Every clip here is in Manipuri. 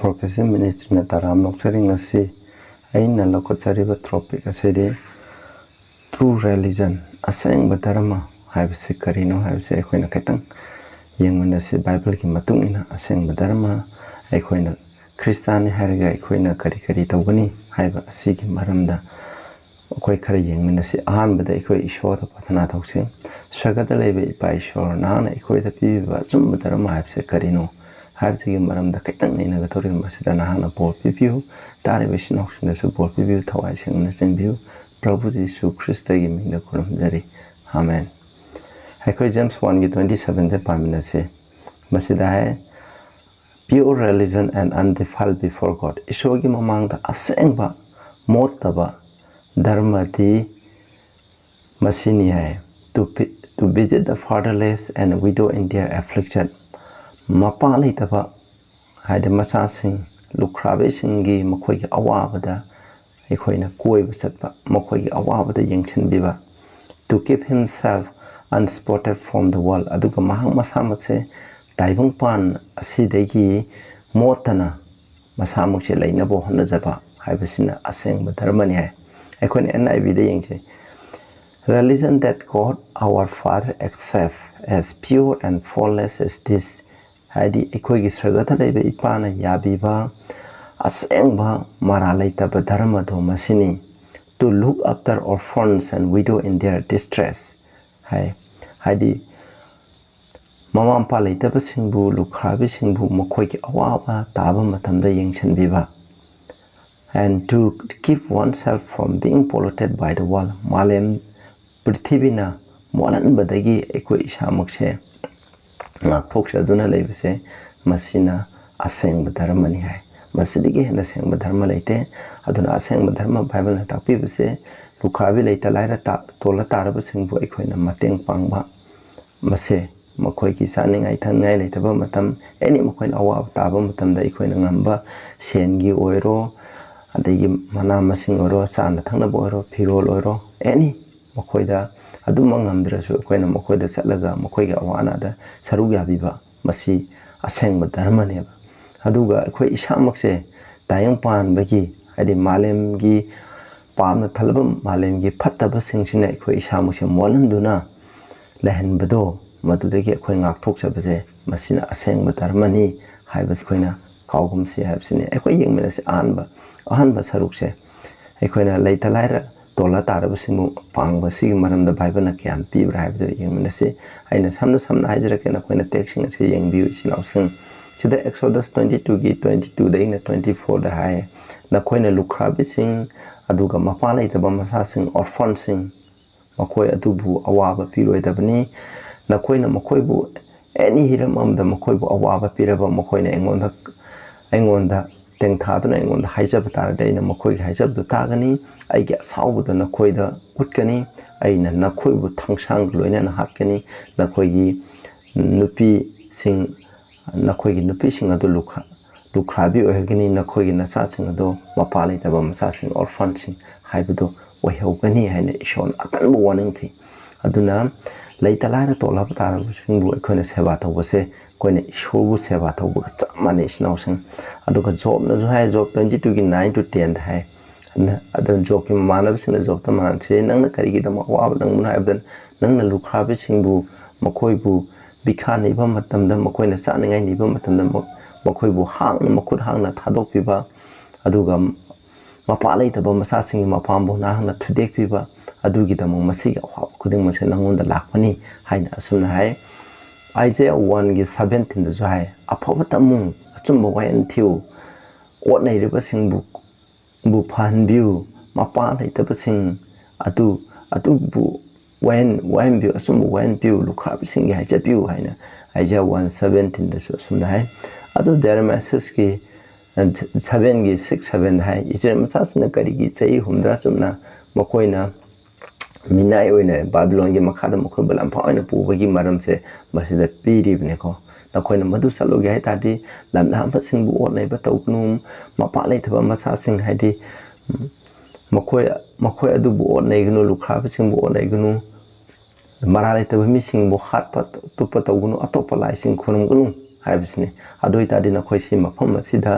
Prophecy Ministry na taram nokcharing asi aina lokochariba topic asidi true religion aseng batarama haibse karino haibse ekhoina kaitang yengmana si Bible ki matung ina aseng batarama ekhoina Christian hariga ekhoina kari tawgani haiba asigi maramda okoi khari yengmana si ahan bada ekhoi ishwar pathana thause sagada lebe ipa ishwar nana ekhoi da piba zum batarama haibse karino हाबसिगे मरमदा खैतंग नैना गथोरि मसिदा नाहाना बोल पिपिउ तारे बेसिन ऑप्शन से बोल पिपिउ थवाइ सेंगना सेंबिउ प्रभु यीशु ख्रिस्ट की मिंग खुरम जरी आमेन हाइको जेम्स 1 की 27 से पामिना से मसिदा है pure religion and undefiled before God ईश्वर की ममांग दा असेंगबा मोतबा धर्म दी मसिनी है to visit the fatherless and widow in their affliction मपा लेतबा हाइदे मसासिंग लुख्राबेसिंगी मखोइगी अवाबदा एखोइना कोइबा चटबा मखोइगी अवाबदा यंगछनबिबा to keep himself unspotted from the world अदुगा महंग मसामसे ताइबंगपान असिदेगी मोतना मसामुचे लैनबो होनजबा हाइबसिना असेंग धर्मनि है एखोइना एनआईवी दे यंगसे religion that God our Father accept as pure and flawless as this हाइदी एखोइगी सरगता लेबे इपाना याबीबा असेंगबा मारा लेतबा धर्म दो मसिनी to look after orphans and widow in their distress हाइदी ममामपा लेतबा सिंबु लुख्राबे सिंबु मखोइगी अवाबा ताबा मतमदा यंगछनबिबा and to keep oneself from being polluted by the world मालेम पृथ्वीना मोलनबदगी एखोइ इसामकसे फोक्सदुना लेबसे मसिना असेंग धर्मनि है मसिदिगे हेना सेंग धर्म लेते अदुना असेंग धर्म बाइबल ना तापीबसे लुखाबी लेता लाइरा तोला तारब सिंबु एखोइना मतेंग पांगबा मसे मखोइ की सानिंगाइ थंगाइ लेतबा मतम एनी मखोइन अवा ताबा मतम दा एखोइना ngamba सेनगी ओइरो अदेगी मना मसिंग ओइरो सान थंगना बोइरो फिरोल ओइरो एनी मखोइदा अदुम ngamdrasu एखोइना मखोइदा चलगा मखोइगा अवानादा सरुग याबीबा मसी असेंग धर्मनेबा अदुगा एखोइ इसामकसे तायंग पानबगी हाइदि मालेमगी पामना थलबम मालेमगी फत्तबा सिंगसिना एखोइ इसामकसे मोलनदुना लहनबदो मदुदगी एखोइ ngakthokjabase मसिना असेंग धर्मनि हाइबस खोइना काउगुमसे हाइबसिने एखोइ यंगमेनसे आहानबा सरुकसे एखोइना लेतलाइरा तोला तारबसिमु पांगबसिगी मरमदा बाइबलना क्यान पीब्रा हाइबदो यंगमेनसे आइना सामना हाइजरके नखोइना टेक्सिंग से यंगबिउ इसिनाउसिंग सिदा एक्सोडस 22 की 22 दैना 24 दा हाय नखोइना लुख्राबिसिंग अदुगा मपा लेतबा मसासिंग ऑर्फनसिंग मखोइ अदुबु अवाबा पिरोइदबनी नखोइना मखोइबु एनी हिरम अमदा मखोइबु अवाबा पिरबा मखोइना एंगोंदा तेंथादुना एंगोंदा हाइजब तारदैना मखोइ हाइजबदु तागनी आइगे साउबदु नखोइदा उटकनी आइना नखोइबु थंसांग लोइना हाटकनी नखोइगी नुपी सिंग नखोइगी नुपी सिंग अदु लुख्राबी ओहगनी नखोइगी नसा सिंग अदु मपा लेतबा मसा सिंग ऑर्फन सिंग हाइबदु ओहौगनी हाइना इशोन अकनबु वार्निंग थी अदुना लेतलारा तोलाब तारबु सिंगबु एखोइना सेवा तौबसे कोइना इशोबु सेवा तौबु चमाने इस्नाउसिंग अदुगा जॉब न जो है जॉब 22 की 9 to 10 है अदन जॉब की मानबसिना जॉब त मानसे नंगना करिगी दम अवाब नंगमुन हाइबदन नंगना लुख्राबे सिंगबु मखोइबु बिखा निबा मतमदा मखोइना सानिंगाइ निबा मतमदा मखोइबु हांग मखुद हांगना थादोकपिबा अदुगा मपा लेतबा मसासिंग मपामबु नाहंगना थुदेकपिबा अदुगी दम मसिगा अवाब खुदिंग मसे नंगोंदा लाखपनी हाइना असुना हाय आइजेया 1 की 17 द जो हाय अफबतमु अचुम्बा वायन थिउ ओटनैरिबसिंगबु बुफानबिउ मपा लेतबसिंग अदुबु वायन बिउ असुम्बु वायन बिउ लुख्राबिसिंग हाइजबिउ हाइना आइजेया 1:17 द सुना हाय अदु डेरमेसिस की 7 की 6:7 हाय इजे मसासना करिगी चै हुमद्रा चुमना मखोइना मिनाय ओइना बाबिलोन की मखादा मखोइ बलामफा ओइना पुबगी मरमसे मसिदा पीरिबनेको नखोइना मधु सलोगे हाय तादि लमनामसिंगबु ओटनैबा तौकनु मपा लेतबा मसासिंग हाइदि मखोइ अदुबु ओटनैगनु लुख्राबिसिंगबु ओटनैगनु मरा लेतबा मिसिंगबु हातपा तुपा तौगनु अतोपा लाइसिंग खुनमगनु हाइबसिने अदोइ तादि नखोइ सि मफम मसिदा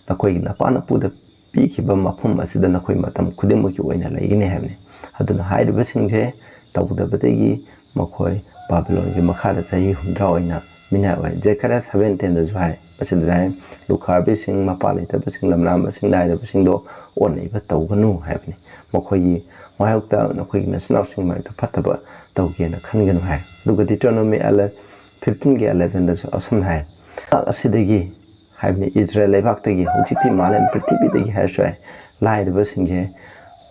nakhoi napa napuda pikiba mafum asida nakhoi matam khudimaki oina laigini habni aduna hairiba singje tawdabadagi makhoi Babylon gi makhada chahi humdra oina mina wai Zechariah 17 da jai pasidai lukhabi sing mapalai ta sing lamlam sing dai da sing do onai ba tawganu habni makhoi mayokta nakhoi national sing mai ta phataba tawge na khanganu hai duga Deuteronomy 15 ge 11 da asam hai asidagi habni Israel lebaktagi hojiti malam prithibidagi haisai lai da singje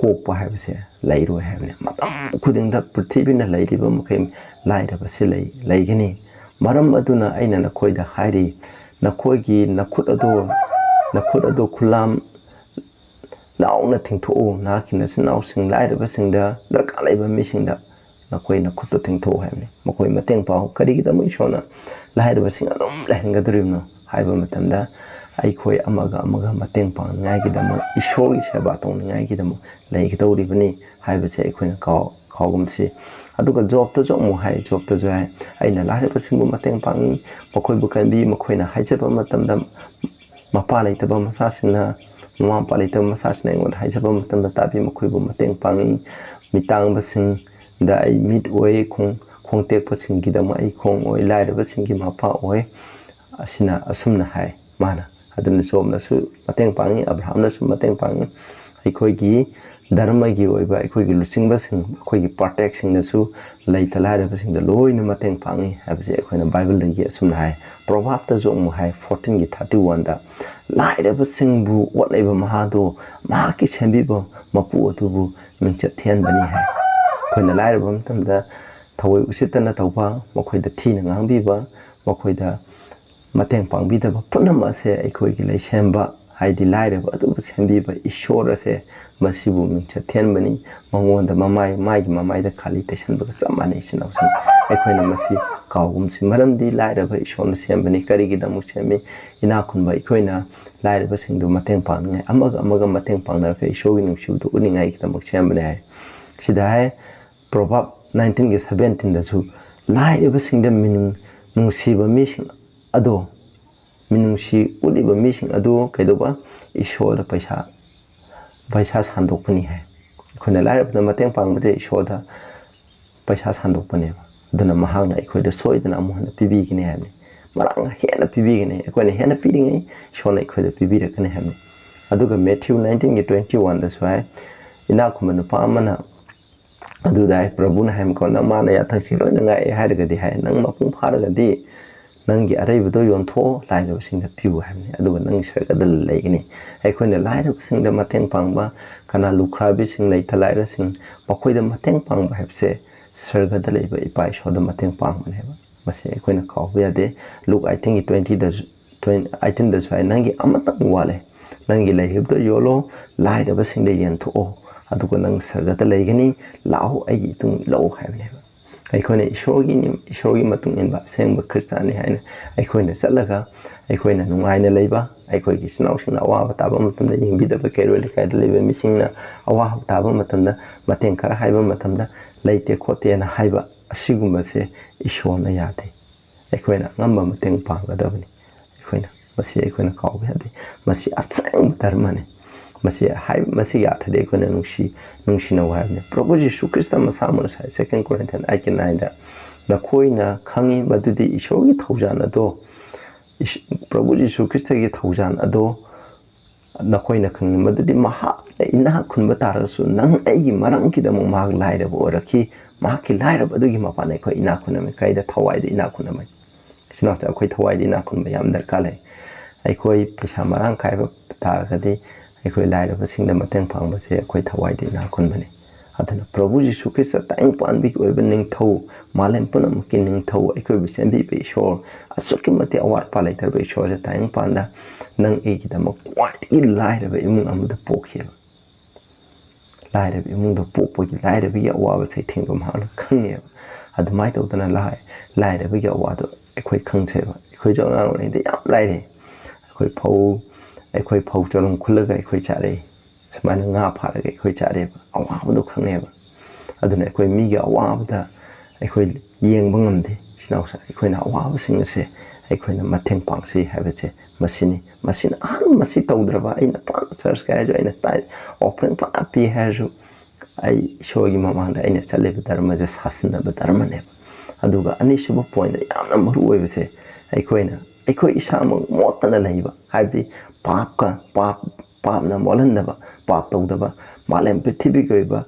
kokpa haibase lairo habni matam khudingda prithibina lairiba makai lai da base laigani maram aduna aina nakhoida hairi nakhoigi nakhut ado khulam launa thingtho nakina sinau sing lai da basingda darka laiba misingda nakhoi nakhut thingtho habni makhoi mateng pau kari da mai shona lai da basing adum lehengadrimno haiba matamda aikhoi amaga mateng pang ngai gi damo ishori seba tong ngai gi damo lai gi dawri bani haiba se aikhoina khawgumsi aduga job to mu hai job to jai aina lai ba singbu mateng pang makhoi bu kan bi makhoina haijaba matamda mapa laitaba masasina mama pa laitaba masasina ngon haijaba matamda tabi makhoi bu mateng pang mitang basing da ai mit oi khongtek pasing gi damo ai khong oi lai ba singi mapa oi asina asumna hai mana adun somna su mateng pangi Abraham na su mateng pangi aikoi gi dharma gi oiba aikoi gi lusingba sing aikoi gi protection na su laitala da sing da loina mateng pangi habse aikoi na Bible da gi asumna hai Proverb ta zo mu hai 14 gi 31 da lai da sing bu wat laiba mahado ma ki sembi bo mapu atu bu mingcha thian bani hai koi na lai da bam tam da thawai usitana tawba makhoi da thina ngangbi ba makhoi da mateng pangbi da punam ase aikoi gi lai semba haidi laire ba adu sembi ba ishora se masibu mingcha thian bani mangon da mamai da khali tesan ba chamani sinau sin aikoi na masi kawgum si maram di laire ba ishon sembani kari gi da mu semi ina khun ba aikoi na laire ba singdu mateng pang ngai amaga mateng pang na fe ishogi nungsiu du uningai gi da mu sembani hai sida hai Proverb 19 gi 17 da su laire ba singda min nungsiba mi sing ado minungsi uliba mising ado kaidoba ishoda paisa sandokpani hai khona lairabna mateng pangbade ishoda paisa sandokpani aduna mahangna ikhoida soidana amuhna pibigini hai marang hena pibigini akoina hena piringai shona ikhoida pibirakani hai aduga Matthew 19:21 da swai ina khumanu pa amana adudai prabhuna ham kona mana yathasi loina ngai hairagadi hai nang mapung pharagadi nangi araibudo yontho lairo singda piu hamni aduga nang sargada laigini aikhoina lairo singda mateng pangba kana lukhrabi sing laita lairo sing makhoida mateng pangba habse sargada laiba ipai shoda mateng pangman heba mase aikhoina khawba yade look I think 20 da 18 da sai nangi amatang wale nangi laihibdo yolo lairo singda yentho aduga nang sargada laigini lau ai tung lau habni aikhoina ishogi matung inba sengba kristani haina aikhoina salaga aikhoina nungaina leiba aikhoigi sinau singna awa taba matamda yingbida ba keroli kaida leiba misingna awa taba matamda mateng kara haiba matamda leite khote na haiba asigumba se ishona yate aikhoina ngamba mateng pangadabani aikhoina masi aikhoina kawbe hade masi atsang dharmane masi ya thade aikhoina nungshina wahne Prabhu Jesu Christa masamuna sai 2 Corinthians 8:9 da nakhoina khangi madudi ishogi thaujan ado Prabhu Jesu Christa gi thaujan ado nakhoina khangi madudi maha ina khunba tarasu nang aigi marang ki damu mag laira bo rakhi ma ki laira badugi mapane khoi ina khuname kaida thawai de ina khuname sina ta khoi thawai de ina khunba yam darka lai ai khoi pisa marang kai ba taragadi aikoi laira basingda mateng phangba se aikoi thawai de na khunbani adana Prabhu Jesu Christa taing panbi oiba ningthau malem punam ki ningthau aikoi bisembi be shor asuki mate awar palai tar be shor taing panda nang egi dama kwai laira ba imung amuda pokhiba laira ba imung da pokpogi laira ba ya wa ba sai thingba mahana khangye admai tawdana laira ba ya wa do aikoi khangcheba aikoi jo ngang ne de yam laire aikoi phau cholong khulaga aikoi chare samana nga pharaga aikoi chare awabdo khangneba aduna aikoi miga awabda aikoi yengba ngamde sinausa aikoi na awaba singase ꯑꯩꯈꯣꯏꯅ ꯃꯇꯦꯡ ꯄꯥꯡꯁꯤ ꯍꯥꯏꯕꯁꯦ ꯃꯁꯤꯅ ꯃꯁꯤ ꯇꯧꯗ꯭ꯔꯕ ꯑꯩꯅ ꯐꯅ ꯆꯔꯆ ꯀꯥꯏꯁꯨ ꯑꯩꯅ ꯑꯣꯐꯔꯤꯡ ꯐꯅ ꯄꯤ ꯍꯥꯏꯔꯁꯨ ꯑꯩ ꯏꯁꯣꯔꯒꯤ ꯃꯃꯥꯡꯗ ꯑꯩꯅ ꯆꯠꯂꯤꯕ ꯙꯔꯃꯁꯦ ꯁꯥꯁꯤꯟꯅꯕ ꯙꯔꯃꯅꯦꯕ ꯑꯗꯨꯒ ꯑꯅꯤꯁꯨꯕ ꯄꯣꯏꯟꯗ ꯌꯥꯝꯅ ꯃꯔꯨ ꯑꯣꯏꯕꯁꯦ ꯑꯩꯈꯣই ꯏꯁꯥꯃꯛ ꯃꯣꯠꯇꯅ ꯂꯩꯕ ꯍꯥꯏꯕꯗꯤ ꯄꯥꯞꯅ ꯃꯣꯠꯍꯟꯗꯕ ꯄꯥꯞ ꯇꯧꯗꯕ ꯃꯥꯂꯦꯝ ꯄ꯭ꯔꯤꯊꯤꯕꯤꯒꯤ ꯑꯣꯏꯕ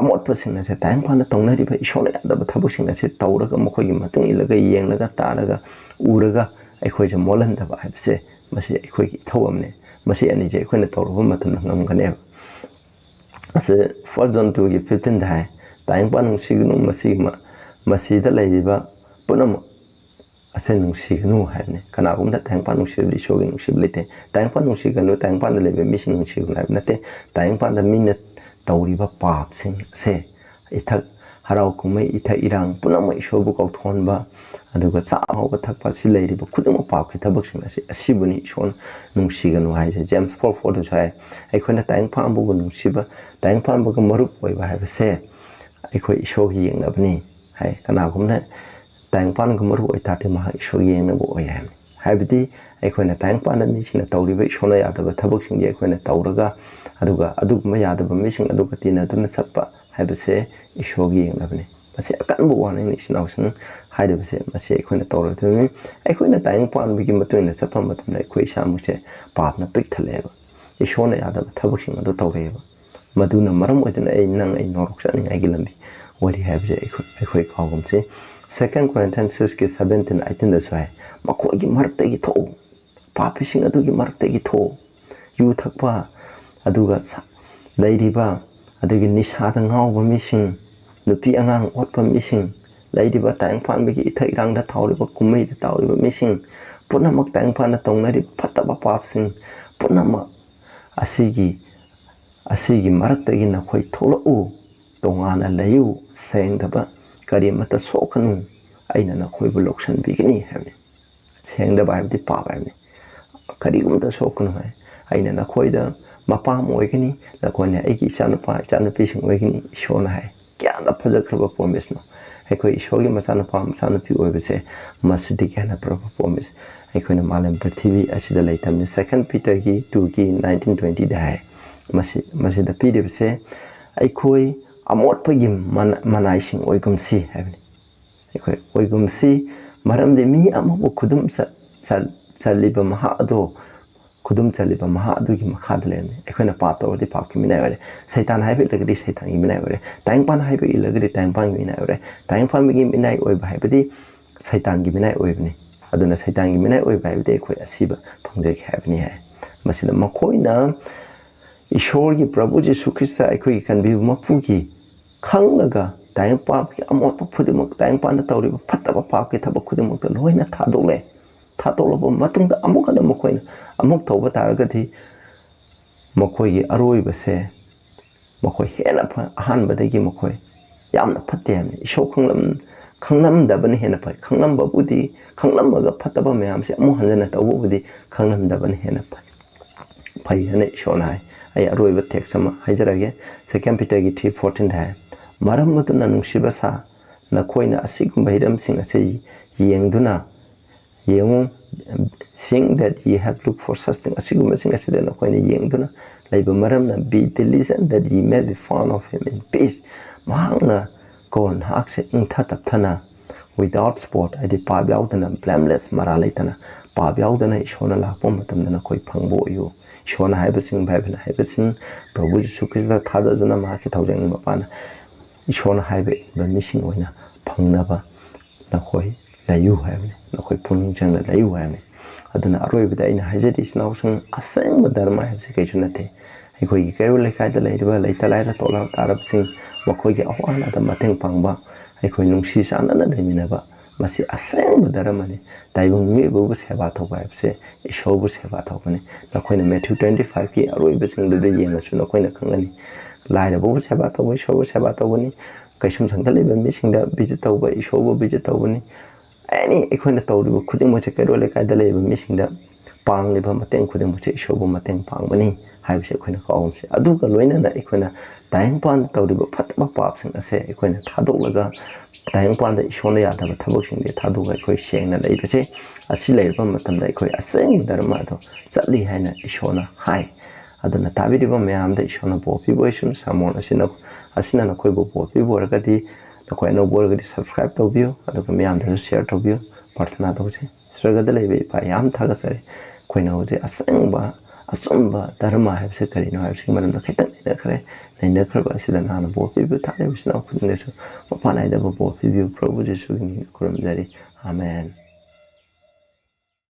ꯑꯃꯣꯠꯄꯁꯤꯡ ꯑꯁꯦ ꯇꯥꯏꯕꯪꯄꯥꯟꯗ ꯇꯧꯅꯔꯤꯕ ꯏꯁꯣꯔꯅ ꯌꯥꯗꯕ ꯊꯕꯛꯁꯤꯡ ꯑꯁꯦ ꯇꯧꯔꯒ ꯃꯈꯣꯏꯒꯤ ꯃꯇꯨꯡ ꯏꯜꯂꯒ ꯌꯦꯡꯂꯒ ꯇꯥꯔꯒ ꯎꯔꯒ ꯑꯩꯈꯣꯏꯁꯦ ꯃꯣꯠꯍꯟꯗꯕ ꯍꯥꯏꯕꯁꯦ ꯃꯁꯤ ꯑꯩꯈꯣꯏꯒꯤ ꯏꯊꯧ ꯑꯃꯅꯤ ꯃꯁꯤ ꯑꯅꯤꯁꯦ ꯑꯩꯈꯣꯏꯅ ꯇꯧꯔꯨꯕ ꯃꯇꯝꯗ ꯉꯝꯒꯅꯦꯕ ꯑꯁꯤ 1 John 2:15 ꯍꯥꯏ ꯇꯥꯏꯕꯪꯄꯥꯟ ꯅꯨꯡꯁꯤꯒꯅꯨ ꯃꯁꯤꯗ ꯂꯩꯔꯤꯕ ꯄꯨꯝꯅꯃꯛ ꯑꯁꯦ ꯅꯨꯡꯁꯤꯒꯅꯨ ꯍꯥꯏꯕꯅꯤ ꯀꯅꯥꯒꯨꯝꯕꯗ ꯇꯥꯏꯕꯪꯄꯥꯟ ꯅꯨꯡꯁꯤꯕꯗꯤ ꯏꯁꯣꯔꯒꯤ ꯅꯨꯡꯁꯤꯕ ꯂꯩꯇꯦ ꯇꯥꯏꯕꯪꯄꯥꯟ ꯅꯨꯡꯁꯤꯒꯅꯨ ꯇꯥꯏꯕꯪꯄꯥꯟꯗ ꯂꯩꯕ ꯃꯤꯁꯤꯡ ꯅꯨꯡꯁꯤꯒꯅꯨ ꯍꯥꯏꯕ ꯅꯠꯇꯦ ꯇꯥꯏꯕꯪꯄꯥꯟꯗ ꯃꯤꯅ ꯇꯧꯔꯤꯕ ꯄꯥꯞꯁꯤꯡ ꯑꯁꯦ ꯏꯊꯛ ꯍꯔꯥꯎ ꯀꯨꯝꯍꯩ ꯏꯊꯛ ꯏꯔꯥꯡ ꯄꯨꯝꯅꯃꯛ ꯏꯁꯣꯔꯕꯨ ꯀꯥꯎꯊꯣꯛꯍꯟꯕ ꯑꯗꯨꯒ ꯆꯥꯕ ꯊꯛꯄ ꯑꯁꯤ ꯂꯩꯔꯤꯕ ꯈꯨꯗꯤꯡꯃꯛ ꯄꯥꯞꯀꯤ ꯊꯕꯛꯁꯤꯡ ꯑꯁꯤꯕꯨꯅꯤ ꯏꯁꯣꯔꯅ ꯅꯨꯡꯁꯤꯒꯅꯨ ꯍꯥꯏꯁꯦ ꯖꯦꯝꯁ 4:4ꯗꯁꯨ ꯍꯥꯏ ꯑꯩꯈꯣꯏꯅ ꯇꯥꯏꯕꯪꯄꯥꯟꯕꯨ ꯅꯨꯡꯁꯤꯕ ꯇꯥꯏꯕꯪꯄꯥꯟꯕꯒ ꯃꯔꯨꯞ ꯑꯣꯏꯕ ꯍꯥꯏꯕꯁꯦ ꯑꯩꯈꯣꯏ ꯏꯁꯣꯔꯒꯤ ꯌꯦꯡꯅꯕꯅꯤ ꯍꯥꯏ ꯀꯅꯥꯒꯨꯝꯕꯅ ꯇꯥꯏꯕꯪꯄꯥꯟꯒ ꯃꯔꯨ ꯑꯣꯏꯇꯥꯔꯗꯤ ꯃꯍꯥꯛ ꯏꯁꯣꯔꯒꯤ ꯌꯦꯡꯅꯕ ꯑꯣꯏ ꯍꯥꯏꯕꯅꯤ ꯍꯥꯏꯕꯗꯤ ꯑꯩꯈꯣꯏꯅ ꯇꯥꯏꯕꯪꯄꯥꯟꯗ ꯃꯤꯁꯤꯡꯅ ꯇꯧꯔꯤꯕ ꯏꯁꯣꯔꯅ ꯌꯥꯗꯕ ꯊꯕꯛꯁꯤꯡꯁꯦ ꯑꯩꯈꯣꯏꯅ ꯇꯧꯔꯒ ꯑꯗꯨꯒ ꯑꯗꯨꯒꯨꯝꯕ ꯌꯥꯗꯕ ꯃꯤꯁꯤꯡ ꯑꯗꯨꯒ ꯇꯤꯟꯅꯗꯨꯅ ꯆꯠꯄ ꯍꯥꯏꯕꯁꯦ ꯏꯁꯣꯔꯒꯤ ꯌꯦꯡꯅꯕꯅꯤ ꯃꯁꯤ ꯑꯀꯟꯕ ꯋꯥꯔꯅꯤꯡꯅꯤ ꯏꯆꯤꯟ ꯏꯅꯥꯎꯁꯤꯡ ꯍꯥꯏꯔꯤꯕꯁꯦ ꯃꯁꯤ ꯑꯩꯈꯣꯏꯅ ꯇꯧꯔꯗꯣꯏꯅꯤ ꯑꯩꯈꯣꯏꯅ ꯇꯥꯏꯕꯪꯄꯥꯟꯕꯒꯤ ꯃꯇꯨꯡ ꯏꯟꯅ ꯆꯠꯄ ꯃꯇꯝꯗ ꯑꯩꯈꯣꯏ ꯏꯁꯥꯃꯛꯁꯦ ꯄꯥꯞꯅ ꯄꯤꯛ ꯊꯜꯂꯦꯕ ꯏꯁꯣꯔꯅ ꯌꯥꯗꯕ ꯊꯕꯛꯁꯤꯡ ꯑꯗꯨ ꯇꯧꯔꯛꯑꯦꯕ ꯃꯗꯨꯅ ꯃꯔꯝ ꯑꯣꯏꯗꯨꯅ ꯑꯩ ꯅꯣꯔꯣꯛ ꯆꯠꯅꯤꯡꯉꯥꯏꯒꯤ ꯂꯝꯕꯤ ꯑꯣꯏꯔꯤ ꯍꯥꯏꯕꯁꯦ ꯑꯩꯈꯣꯏ ꯀꯥꯎꯒꯨꯝꯁꯤ 2 Corinthians 6:17-18ꯗꯁꯨ ꯍꯥꯏ ꯃꯈꯣꯏꯒꯤ ꯃꯔꯛꯇꯒꯤ ꯊꯣꯛꯎ ꯄꯥꯄꯤꯁꯤꯡ ꯑꯗꯨꯒꯤ ꯃꯔꯛꯇꯒꯤ ꯊꯣꯛꯎ ꯌꯨ ꯊꯛꯄ ꯑꯗꯨꯒ ꯂꯩꯔꯤꯕ ꯑꯗꯒꯤ ꯅꯤꯁꯥꯗ ꯉꯥꯎꯕ ꯃꯤꯁꯤꯡ ꯅꯨꯄꯤ ꯑꯉꯥꯡ ꯑꯣꯠꯄ ꯃꯤꯁꯤꯡ ꯂꯩꯔꯤꯕ ꯇꯥꯏꯕꯪꯄꯥꯟꯕꯒꯤ ꯏꯊꯛ ꯏꯔꯥꯡꯗ ꯇꯥꯎꯔꯤꯕ ꯀꯨꯝꯍꯩꯗ ꯇꯥꯎꯔꯤꯕ ꯃꯤꯁꯤꯡ ꯄꯨꯝꯅꯃꯛ ꯇꯥꯏꯕꯪꯄꯥꯟꯗ ꯇꯧꯅꯔꯤꯕ ꯐꯠꯇꯕ ꯄꯥꯞꯁꯤꯡ ꯄꯨꯝꯅꯃꯛ ꯑꯁꯤꯒꯤ ꯃꯔꯛꯇꯒꯤ ꯅꯈꯣꯏ ꯊꯣꯛꯂꯛꯎ ꯇꯣꯉꯥꯟꯅ ꯂꯩꯌꯨ ꯁꯦꯡꯗꯕ ꯀꯔꯤꯃꯠꯇ ꯁꯣꯛꯀꯅꯨ ꯑꯩꯅ ꯅꯈꯣꯏꯕꯨ ꯂꯧꯁꯤꯟꯕꯤꯒꯅꯤ ꯍꯥꯏꯕꯅꯤ ꯁꯦꯡꯗꯕ ꯍꯥꯏꯕꯗꯤ ꯄꯥꯞ ꯍꯥꯏꯕꯅꯤ ꯀꯔꯤꯒꯨꯝꯕꯗ ꯁꯣꯛꯀꯅꯨ ꯍꯥꯏ ꯑꯩꯅ ꯅꯈꯣꯏꯗ ꯃꯄꯥ ꯑꯃ ꯑꯣꯏꯒꯅꯤ ꯅꯈꯣꯏꯅ ꯑꯩꯒꯤ ꯏꯆꯥꯅꯨꯄꯥ ꯏꯆꯥꯅꯨꯄꯤꯁꯤꯡ ꯑꯣꯏꯒꯅꯤ ꯏꯁꯣꯔꯅ ꯍꯥꯏ ꯀꯌꯥꯗ ꯐꯖꯈ꯭ꯔꯕ ꯄ꯭ꯔꯣꯃꯤꯁꯅꯣ ꯑꯩꯈꯣꯏ ꯏꯁꯣꯔꯒꯤ ꯃꯆꯥꯅꯨꯄꯥ ꯃꯆꯥꯅꯨꯄꯤ ꯑꯣꯏꯕꯁꯦ ꯃꯁꯤꯗꯒꯤ ꯍꯦꯟꯅ ꯐꯕ ꯄ꯭ꯔꯣꯃꯤꯁ ꯑꯩꯈꯣꯏꯅ ꯃꯥꯂꯦꯝ ꯄ꯭ꯔꯤꯊꯤꯕꯤ ꯑꯁꯤꯗ ꯂꯩꯇꯕꯅꯤ 2 Peter 2:19-20ꯗ ꯍꯥꯏ ꯃꯁꯤꯗ ꯄꯤꯔꯤꯕꯁꯦ ꯑꯩꯈꯣই ꯑꯃꯣꯠꯄꯒꯤ ꯃꯅꯥꯏꯁꯤꯡ ꯑꯣꯏꯒꯨꯝꯁꯤ ꯍꯥꯏꯕꯅꯤ ꯑꯩꯈꯣꯏ ꯑꯣꯏꯒꯨꯝꯁꯤ ꯃꯔꯝꯗꯤ ꯃꯤ ꯑꯃꯕꯨ ꯈꯨꯗꯨꯝ ꯆꯜꯂꯤꯕ ꯃꯍꯥꯛ ꯑꯗꯨꯒꯤ ꯃꯈꯥꯗ ꯂꯩꯔꯝꯃꯤ ꯑꯩꯈꯣꯏꯅ ꯄꯥꯞ ꯇꯧꯔꯗꯤ ꯄꯥꯞꯀꯤ ꯃꯤꯅꯥꯏ ꯑꯣꯏꯔꯦ ꯁꯩꯇꯥꯟ ꯍꯥꯏꯕ ꯏꯜꯂꯒꯗꯤ ꯁꯩꯇꯥꯟꯒꯤ ꯃꯤꯅꯥꯏ ꯑꯣꯏꯔꯦ ꯇꯥꯏꯕꯪꯄꯥꯟ ꯍꯥꯏꯕ ꯏꯜꯂꯒꯗꯤ ꯇꯥꯏꯕꯪꯄꯥꯟꯒꯤ ꯃꯤꯅꯥꯏ ꯑꯣꯏꯔꯦ ꯇꯥꯏꯕꯪꯄꯥꯟꯒꯤ ꯃꯤꯅꯥꯏ ꯑꯣꯏꯕ ꯍꯥꯏꯕꯗꯤ ꯁꯩꯇꯥꯟꯒꯤ ꯃꯤꯅꯥꯏ ꯑꯣꯏꯕꯅꯤ ꯑꯗꯨꯅ ꯁꯩꯇꯥꯟꯒꯤ ꯃꯤꯅꯥꯏ ꯑꯣꯏꯕ ꯍꯥꯏꯕꯗꯤ ꯑꯩꯈꯣই ꯑꯁꯤꯕ ꯐꯪꯖꯒꯦ ꯍꯥꯏꯕꯅꯤ ꯍꯥꯏ ꯃꯁꯤꯗ ꯃꯈꯣꯏꯅ ꯏꯁꯣꯔꯒꯤ ꯄ꯭ꯔꯚꯨ ꯖꯤꯁꯨ ꯈ꯭ꯔꯤꯁꯇ ꯑꯩꯈꯣꯏꯒꯤ ꯀꯟꯕꯤꯕ ꯃꯄꯨꯒꯤ ꯈꯪꯂꯒ ꯇꯥꯏꯕꯪꯄꯥꯟꯒꯤ ꯑꯃꯣꯠꯄ ꯈꯨꯗꯤꯡꯃꯛ ꯇꯥꯏꯕꯪꯄꯥꯟꯗ ꯇꯧꯔꯤꯕ ꯐꯠꯇꯕ ꯄꯥꯞꯀꯤ ꯊꯕꯛ ꯈꯨꯗꯤꯡꯃꯛꯇ ꯂꯣꯏꯅ ꯊꯥꯗꯣꯛꯂꯕ ꯃꯇꯨꯡꯗ ꯑꯃꯨꯛ ꯍꯟꯅ ꯃꯈꯣꯏꯅ ꯑꯃꯨꯛ ꯇꯧꯕ ꯇꯥꯔꯒꯗꯤ ꯃꯈꯣꯏꯒꯤ ꯑꯔꯣꯏꯕꯁꯦ ꯃꯈꯣꯏ ꯍꯦꯟꯅ ꯑꯍꯥꯟꯕꯗꯒꯤ ꯃꯈꯣꯏ ꯌꯥꯝꯅ ꯐꯠꯇꯦ ꯍꯥꯏꯕꯅꯤ ꯏꯁꯣꯔ ꯈꯪꯂꯝꯗꯕꯅ ꯍꯦꯟꯅ ꯐꯩ ꯈꯪꯂꯝꯃꯒ ꯐꯠꯇꯕ ꯃꯌꯥꯝꯁꯦ ꯑꯃꯨꯛ ꯍꯟꯖꯟꯅ ꯇꯧꯕꯕꯨꯗꯤ ꯈꯪꯂꯝꯗꯕꯅ ꯍꯦꯟꯅ ꯐꯩ ꯍꯥꯏꯅ ꯏꯁꯣꯔꯅ ꯍꯥꯏ ꯑꯩ ꯑꯔꯣꯏꯕ ꯇꯦꯛꯁ ꯑꯃ ꯍꯥꯏꯖꯔꯒꯦ 2 Peter 3:14ꯗ ꯍꯥꯏ ꯃꯔꯝ ꯑꯗꯨꯅ ꯅꯨꯡꯁꯤꯕ ꯁꯥ ꯅꯈꯣꯏꯅ ꯑꯁꯤꯒꯨꯝꯕ ꯍꯤꯔꯝꯁꯤꯡ ꯑꯁꯤ ꯌꯦꯡꯉꯨ seeing that ye have looked for such things ꯑꯁꯤꯒꯨꯝꯕꯁꯤꯡ ꯑꯁꯤꯗ ꯅꯈꯣꯏꯅ ꯌꯦꯡꯗꯨꯅ ꯂꯩꯕ ꯃꯔꯝꯅ be diligent that ye may be found of him in peace ꯃꯍꯥꯛꯅ ꯅꯍꯥꯛꯁꯦ ꯏꯪꯊ ꯇꯞꯊꯅ without spot ꯍꯥꯏꯗꯤ ꯄꯥꯞ ꯌꯥꯎꯗꯅ blameless ꯃꯔꯥ ꯂꯩꯇꯅ ꯄꯥꯞ ꯌꯥꯎꯗꯅ ꯏꯁꯣꯔꯅ ꯂꯥꯛꯄ ꯃꯇꯝꯗ ꯅꯈꯣꯏ ꯐꯪꯕ ꯑꯣꯏꯌꯨ ꯏꯁꯣꯔꯅ ꯍꯥꯏꯕꯁꯤꯡ ꯕꯥꯏꯕꯜꯅ ꯍꯥꯏꯕꯁꯤꯡ ꯄ꯭ꯔꯚꯨ ꯖꯤꯁꯨ ꯈ꯭ꯔꯤꯁꯇ ꯊꯥꯖꯗꯨꯅ ꯃꯍꯥꯛꯀꯤ ꯊꯧꯖꯥꯜꯒꯤ ꯃꯄꯥꯟꯅ ꯏꯁꯣꯔꯅ ꯍꯥꯏꯕ ꯏꯟꯕ ꯃꯤꯁꯤꯡ ꯑꯣꯏꯅ ꯐꯪꯅꯕ ꯅꯈꯣꯏ ꯂꯩꯌꯨ ꯍꯥꯏꯕꯅꯤ ꯅꯈꯣꯏ ꯄꯨꯛꯅꯤꯡ ꯆꯪꯅ ꯂꯩꯌꯨ ꯍꯥꯏꯕꯅꯤ ꯑꯗꯨꯅ ꯑꯔꯣꯏꯕꯗ ꯑꯩꯅ ꯍꯥꯏꯖꯔꯤ ꯏꯆꯤꯟ ꯏꯅꯥꯎꯁꯤꯡ ꯑꯁꯦꯡꯕ ꯙꯔꯃ ꯍꯥꯏꯕꯁꯤ ꯀꯩꯁꯨ ꯅꯠꯇꯦ ꯑꯩꯈꯣꯏꯒꯤ ꯀꯩꯔꯣꯜ ꯂꯩꯀꯥꯏꯗ ꯂꯩꯔꯤꯕ ꯂꯩꯇ ꯂꯥꯏꯔ ꯇꯣꯠꯂ ꯇꯥꯔꯕꯁꯤꯡ ꯃꯈꯣꯏꯒꯤ ꯑꯋꯥ ꯑꯅꯥꯗ ꯃꯇꯦꯡ ꯄꯥꯡꯕ ꯑꯩꯈꯣꯏ ꯅꯨꯡꯁꯤ ꯆꯥꯟꯅꯅ ꯂꯩꯃꯤꯟꯅꯕ ꯃꯁꯤ ꯑꯁꯦꯡꯕ ꯙꯔꯃꯅꯤ ꯇꯥꯏꯕꯪ ꯃꯤꯑꯣꯏꯕꯕꯨ ꯁꯦꯕꯥ ꯇꯧꯕ ꯍꯥꯏꯕꯁꯦ ꯏꯁꯣꯔꯕꯨ ꯁꯦꯕꯥ ꯇꯧꯕꯅꯤ ꯅꯈꯣꯏꯅ Matthew 25ꯒꯤ ꯑꯔꯣꯏꯕꯁꯤꯡꯗꯨꯗ ꯌꯦꯡꯉꯁꯨ ꯅꯈꯣꯏꯅ ꯈꯪꯒꯅꯤ ꯂꯥꯏꯔꯕꯕꯨ ꯁꯦꯕꯥ ꯇꯧꯕ ꯏꯁꯣꯔꯕꯨ ꯁꯦꯕꯥ ꯇꯧꯕꯅꯤ ꯀꯩꯁꯨꯝꯁꯪꯗ ꯂꯩꯕ ꯃꯤꯁꯤꯡꯗ ꯚꯤꯖꯤꯠ ꯇꯧꯕ ꯏꯁꯣꯔꯕꯨ ꯚꯤꯖꯤꯠ ꯇꯧꯕꯅꯤ ꯑꯦꯅꯤ ꯑꯩꯈꯣꯏꯅ ꯇꯧꯔꯤꯕ ꯈꯨꯗꯤꯡꯃꯛꯁꯦ ꯀꯩꯔꯣꯜ ꯂꯩꯀꯥꯏꯗ ꯂꯩꯕ ꯃꯤꯁꯤꯡꯗ ꯄꯥꯡꯂꯤꯕ ꯃꯇꯦꯡ ꯈꯨꯗꯤꯡꯃꯛꯁꯦ ꯏꯁꯣꯔꯕꯨ ꯃꯇꯦꯡ ꯄꯥꯡꯕꯅꯤ ꯍꯥꯏꯕꯁꯦ ꯑꯩꯈꯣꯏꯅ ꯀꯥꯎꯒꯨꯝꯁꯦ ꯑꯗꯨꯒ ꯂꯣꯏꯅꯅ ꯑꯩꯈꯣꯏꯅ ꯇꯥꯏꯕꯪꯄꯥꯟꯗ ꯇꯧꯔꯤꯕ ꯐꯠꯇꯕ ꯄꯥꯞꯁꯤꯡ ꯑꯁꯦ ꯑꯩꯈꯣꯏꯅ ꯊꯥꯗꯣꯛꯂꯒ ꯇꯥꯏꯕꯪꯄꯥꯟꯗ ꯏꯁꯣꯔꯅ ꯌꯥꯗꯕ ꯊꯕꯛꯁꯤꯡꯗꯤ ꯊꯥꯗꯣꯛꯑꯒ ꯑꯩꯈꯣꯏ ꯁꯦꯡꯅ ꯂꯩꯕꯁꯦ ꯑꯁꯤ ꯂꯩꯔꯕ ꯃꯇꯝꯗ ꯑꯩꯈꯣꯏ ꯑꯁꯦꯡꯕ ꯙꯔꯃ ꯑꯗꯣ ꯆꯠꯂꯤ ꯍꯥꯏꯅ ꯏꯁꯣꯔꯅ ꯍꯥꯏ ꯑꯗꯨꯅ ꯇꯥꯕꯤꯔꯤꯕ ꯃꯌꯥꯝꯗ ꯏꯁꯣꯔꯅ ꯕꯣꯔ ꯄꯤꯕ ꯑꯣꯏꯁꯅꯨ ꯁꯔꯃꯣꯟ ꯑꯁꯤꯅ ꯅꯈꯣꯏꯕꯨ ꯕꯣꯔ ꯄꯤꯕ ꯑꯣꯏꯔꯒꯗꯤ ꯅꯈꯣꯏ ꯑꯅꯧꯕ ꯑꯣꯏꯔꯒꯗꯤ ꯁꯕꯁꯀ꯭ꯔꯥꯏꯕ ꯇꯧꯕꯤꯌꯨ ꯑꯗꯨꯒ ꯃꯌꯥꯝꯗꯁꯨ ꯁꯤꯌꯔ ꯇꯧꯕꯤꯌꯨ ꯄ꯭ꯔꯥꯊꯅꯥ ꯇꯧꯁꯤ ꯁ꯭ꯋꯔꯒꯗ ꯂꯩꯕ ꯏꯄꯥ ꯌꯥꯝ ꯊꯥꯒꯠꯆꯔꯤ ꯑꯩꯈꯣꯏꯅ ꯍꯧꯖꯤꯛ ꯑꯁꯦꯡꯕ ꯑꯆꯨꯝꯕ ꯙꯔꯃ ꯍꯥꯏꯕꯁꯤ ꯀꯔꯤꯅꯣ ꯍꯥꯏꯕꯁꯤꯒꯤ ꯃꯔꯝꯗ ꯈꯤꯇꯪ ꯅꯩꯅꯈ꯭ꯔꯕ ꯑꯁꯤꯗ ꯅꯍꯥꯛꯅ ꯕꯣꯔ ꯄꯤꯕꯤꯌꯨ ꯊꯥꯔꯤꯕꯁꯤꯅ ꯈꯨꯗꯤꯡꯗꯁꯨ ꯃꯄꯥꯟ ꯅꯥꯏꯗꯕ ꯕꯣꯔ ꯄꯤꯕꯤꯌꯨ ꯄ꯭ꯔꯚꯨ ꯖꯤꯁꯨꯒꯤ ꯃꯤꯡꯗ ꯈꯨꯔꯨꯝꯖꯔꯤ ꯑꯥꯃꯦꯟ